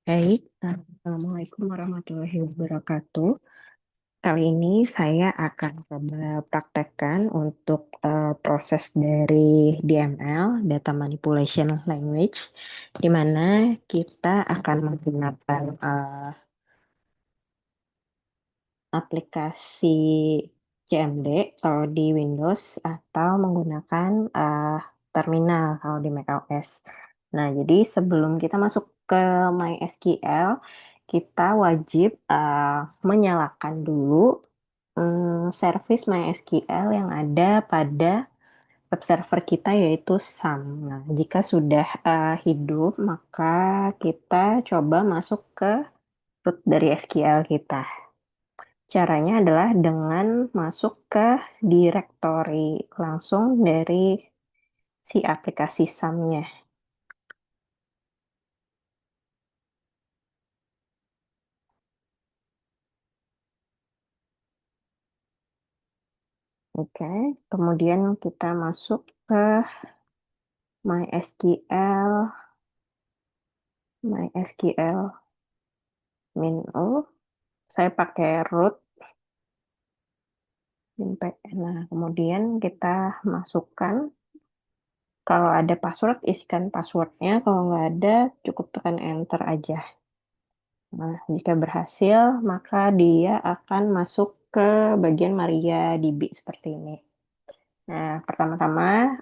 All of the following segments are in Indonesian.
Baik, Assalamualaikum warahmatullahi wabarakatuh. Kali ini saya akan coba praktekkan untuk proses dari DML, Data Manipulation Language, di mana kita akan menggunakan aplikasi CMD kalau di Windows atau menggunakan terminal kalau di macOS. Nah, jadi sebelum kita masuk ke MySQL, kita wajib menyalakan dulu service MySQL yang ada pada web server kita yaitu SAM. Nah, jika sudah hidup, maka kita coba masuk ke root dari SQL kita. Caranya adalah dengan masuk ke directory langsung dari si aplikasi SAM-nya. Oke, kemudian kita masuk ke MySQL, MySQL min U. Saya pakai root. Nah, kemudian kita masukkan, kalau ada password, isikan passwordnya. Kalau nggak ada, cukup tekan enter aja. Nah, jika berhasil, maka dia akan masuk ke bagian MariaDB seperti ini. Nah, pertama-tama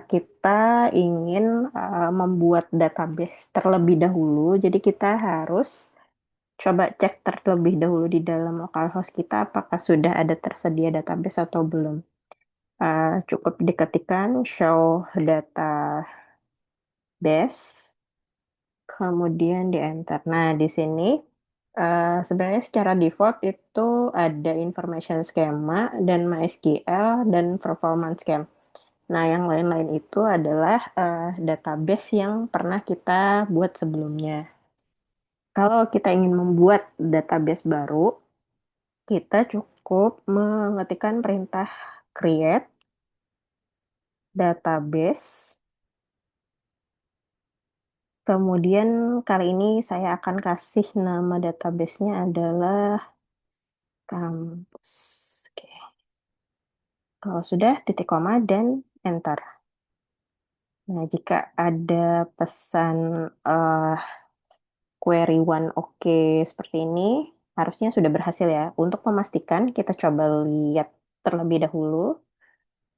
kita ingin membuat database terlebih dahulu. Jadi kita harus coba cek terlebih dahulu di dalam localhost kita apakah sudah ada tersedia database atau belum. Cukup diketikkan show database, kemudian di enter. Nah, di sini sebenarnya secara default itu ada information schema dan MySQL dan performance schema. Nah, yang lain-lain itu adalah database yang pernah kita buat sebelumnya. Kalau kita ingin membuat database baru, kita cukup mengetikkan perintah create database. Kemudian kali ini saya akan kasih nama database-nya adalah kampus. Oke. Kalau sudah, titik koma dan enter. Nah, jika ada pesan query one oke seperti ini, harusnya sudah berhasil ya. Untuk memastikan, kita coba lihat terlebih dahulu.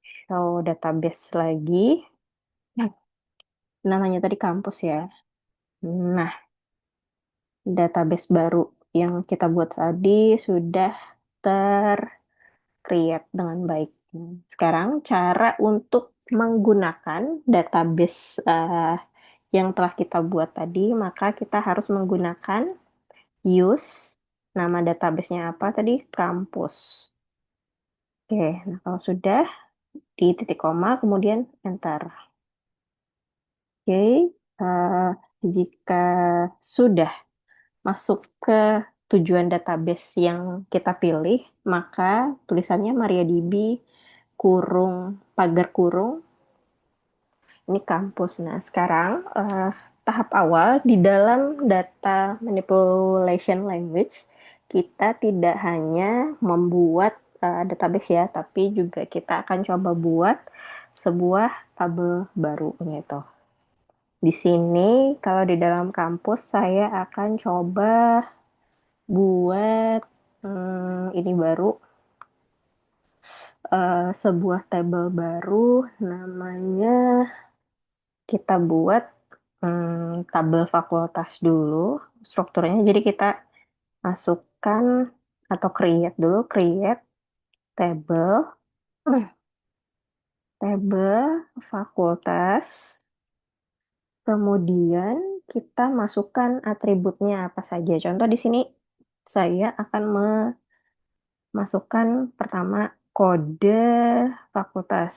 Show database lagi. Nah, namanya tadi kampus ya. Nah, database baru yang kita buat tadi sudah ter-create dengan baik. Sekarang cara untuk menggunakan database yang telah kita buat tadi, maka kita harus menggunakan use, nama database-nya apa tadi? Kampus. Oke, nah kalau sudah, di titik koma, kemudian enter. Oke, uh, jika sudah masuk ke tujuan database yang kita pilih, maka tulisannya MariaDB kurung pagar kurung ini kampus. Nah, sekarang tahap awal di dalam data manipulation language kita tidak hanya membuat database ya, tapi juga kita akan coba buat sebuah tabel baru gitu. Di sini kalau di dalam kampus saya akan coba buat ini baru sebuah tabel baru namanya kita buat tabel fakultas dulu strukturnya. Jadi kita masukkan atau create dulu create table table fakultas. Kemudian kita masukkan atributnya apa saja. Contoh di sini saya akan memasukkan pertama kode fakultas.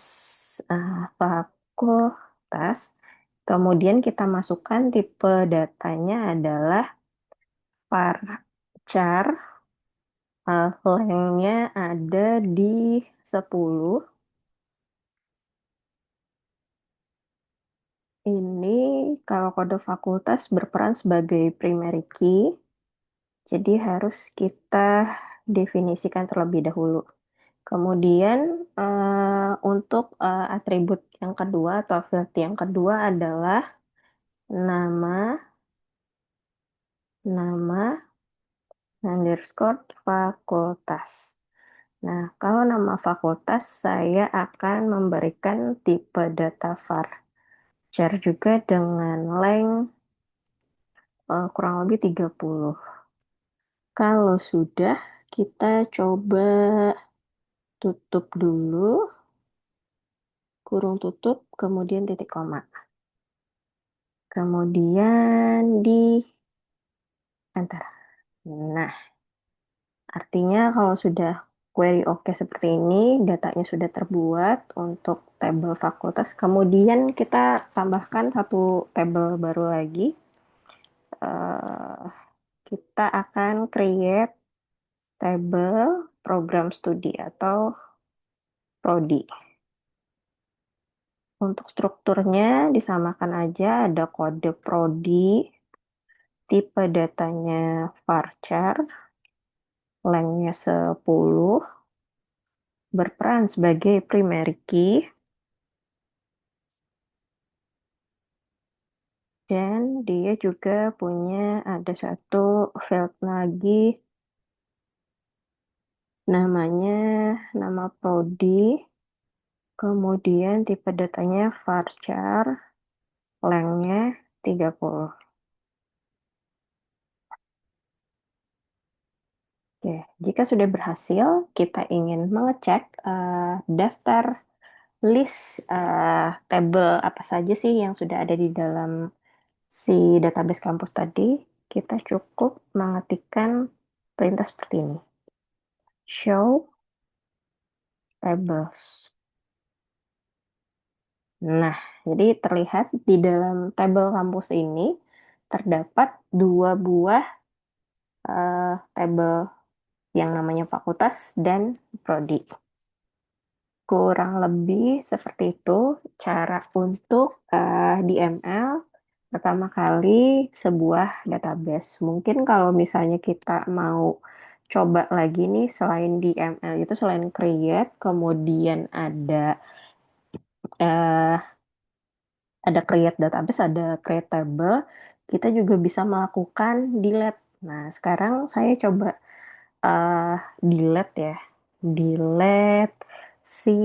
Fakultas. Kemudian kita masukkan tipe datanya adalah varchar. Lengthnya ada di 10. Ini Kalau kode fakultas berperan sebagai primary key, jadi harus kita definisikan terlebih dahulu. Kemudian untuk atribut yang kedua atau field yang kedua adalah nama, nama underscore fakultas. Nah, kalau nama fakultas saya akan memberikan tipe data var char juga dengan length kurang lebih 30. Kalau sudah, kita coba tutup dulu, kurung tutup, kemudian titik koma. Kemudian di enter. Nah, artinya kalau sudah query oke seperti ini, datanya sudah terbuat untuk tabel fakultas. Kemudian kita tambahkan satu tabel baru lagi. Eh, kita akan create tabel program studi atau prodi. Untuk strukturnya disamakan aja, ada kode prodi, tipe datanya varchar, lengthnya 10, berperan sebagai primary key, dan dia juga punya ada satu field lagi, namanya nama prodi, kemudian tipe datanya varchar, lengthnya 30. Oke, jika sudah berhasil, kita ingin mengecek daftar list tabel apa saja sih yang sudah ada di dalam si database kampus tadi. Kita cukup mengetikkan perintah seperti ini. Show tables. Nah, jadi terlihat di dalam tabel kampus ini terdapat dua buah tabel yang namanya fakultas dan prodi. Kurang lebih seperti itu cara untuk di ML pertama kali sebuah database. Mungkin kalau misalnya kita mau coba lagi nih selain di ML itu selain create, kemudian uh, ada create database, ada create table, kita juga bisa melakukan delete. Nah, sekarang saya coba uh, delete ya. Delete si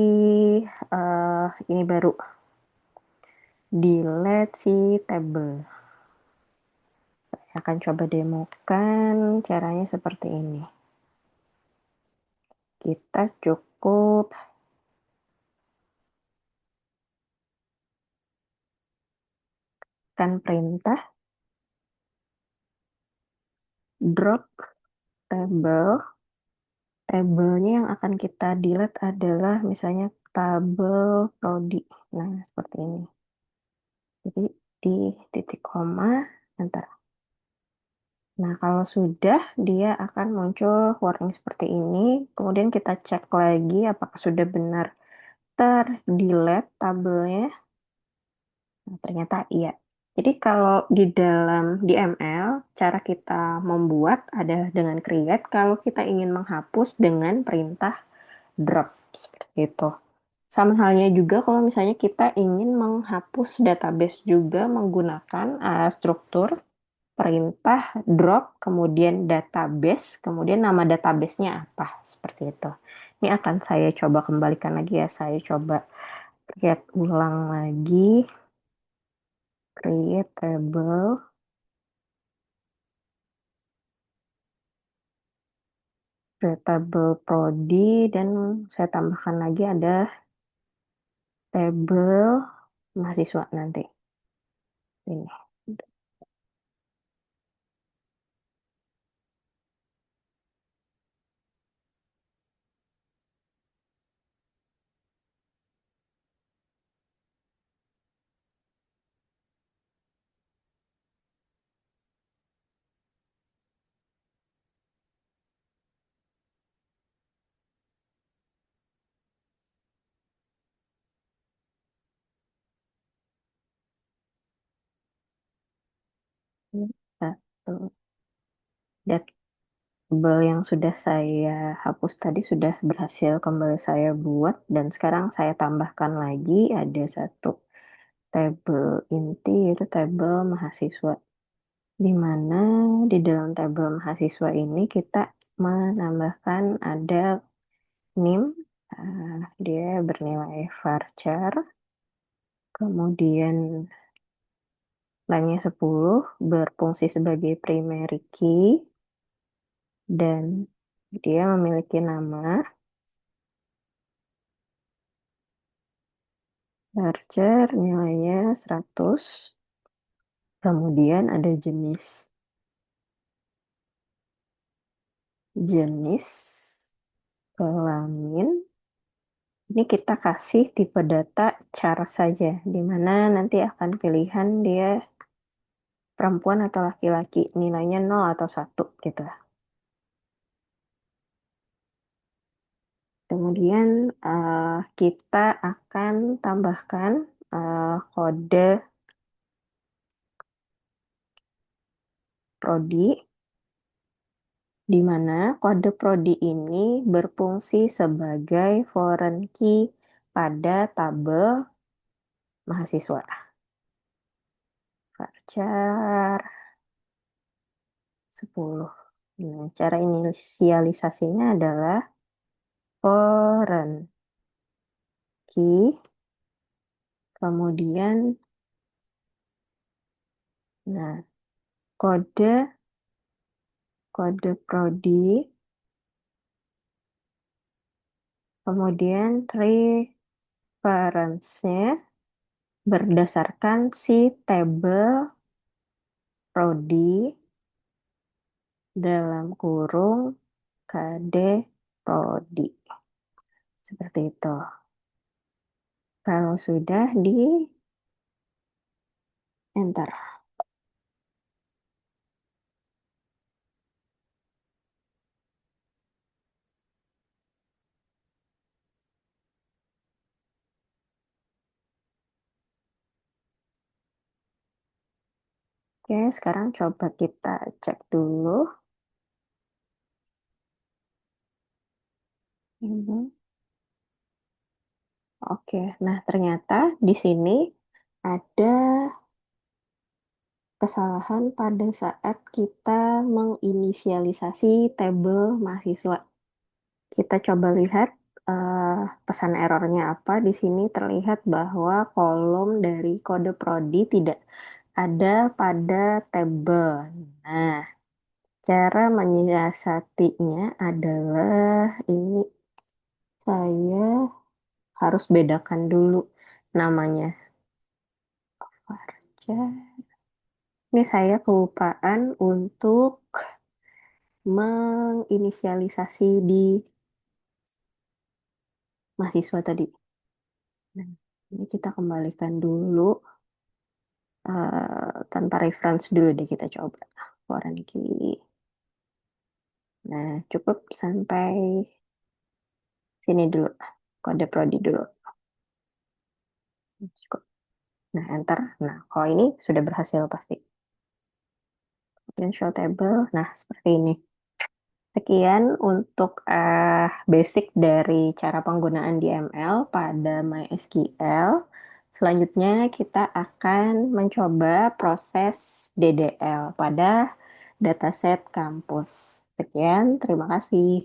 ini baru delete si table. Saya akan coba demokan caranya seperti ini. Kita cukup kan perintah drop table. Tabelnya yang akan kita delete adalah misalnya tabel prodi. Nah, seperti ini. Jadi di titik koma, enter. Nah, kalau sudah, dia akan muncul warning seperti ini. Kemudian kita cek lagi apakah sudah benar terdelete tabelnya. Nah, ternyata iya. Jadi kalau di dalam DML, cara kita membuat ada dengan create. Kalau kita ingin menghapus dengan perintah drop. Seperti itu. Sama halnya juga kalau misalnya kita ingin menghapus database juga menggunakan struktur perintah drop, kemudian database, kemudian nama databasenya apa, seperti itu. Ini akan saya coba kembalikan lagi ya, saya coba create ulang lagi, create table, create table prodi, dan saya tambahkan lagi ada table mahasiswa nanti. Ini. Tuh. Tabel yang sudah saya hapus tadi sudah berhasil kembali saya buat dan sekarang saya tambahkan lagi ada satu tabel inti yaitu tabel mahasiswa. Di mana di dalam tabel mahasiswa ini kita menambahkan ada NIM, dia bernilai varchar, kemudian lainnya 10 berfungsi sebagai primary key, dan dia memiliki nama varchar nilainya 100, kemudian ada jenis kelamin. Ini kita kasih tipe data char saja, di mana nanti akan pilihan dia perempuan atau laki-laki, nilainya 0 atau 1 gitu. Kemudian kita akan tambahkan kode prodi, di mana kode prodi ini berfungsi sebagai foreign key pada tabel mahasiswa. Varchar 10. Nah, cara inisialisasinya adalah foreign key, kemudian nah kode kode prodi, kemudian reference-nya berdasarkan si tabel prodi dalam kurung KD prodi. Seperti itu. Kalau sudah di enter. Oke, sekarang coba kita cek dulu. Mhm. Oke, nah ternyata di sini ada kesalahan pada saat kita menginisialisasi tabel mahasiswa. Kita coba lihat pesan errornya apa. Di sini terlihat bahwa kolom dari kode prodi tidak ada pada tabel. Nah, cara menyiasatinya adalah ini, saya harus bedakan dulu namanya. Varchar. Ini saya kelupaan untuk menginisialisasi di mahasiswa tadi. Nah, ini kita kembalikan dulu tanpa reference dulu deh, kita coba foreign key. Nah, cukup sampai sini dulu, kode prodi dulu. Cukup. Nah, enter. Nah, kalau ini sudah berhasil pasti. Kemudian show table. Nah, seperti ini. Sekian untuk basic dari cara penggunaan DML pada MySQL. Selanjutnya kita akan mencoba proses DDL pada dataset kampus. Sekian, terima kasih.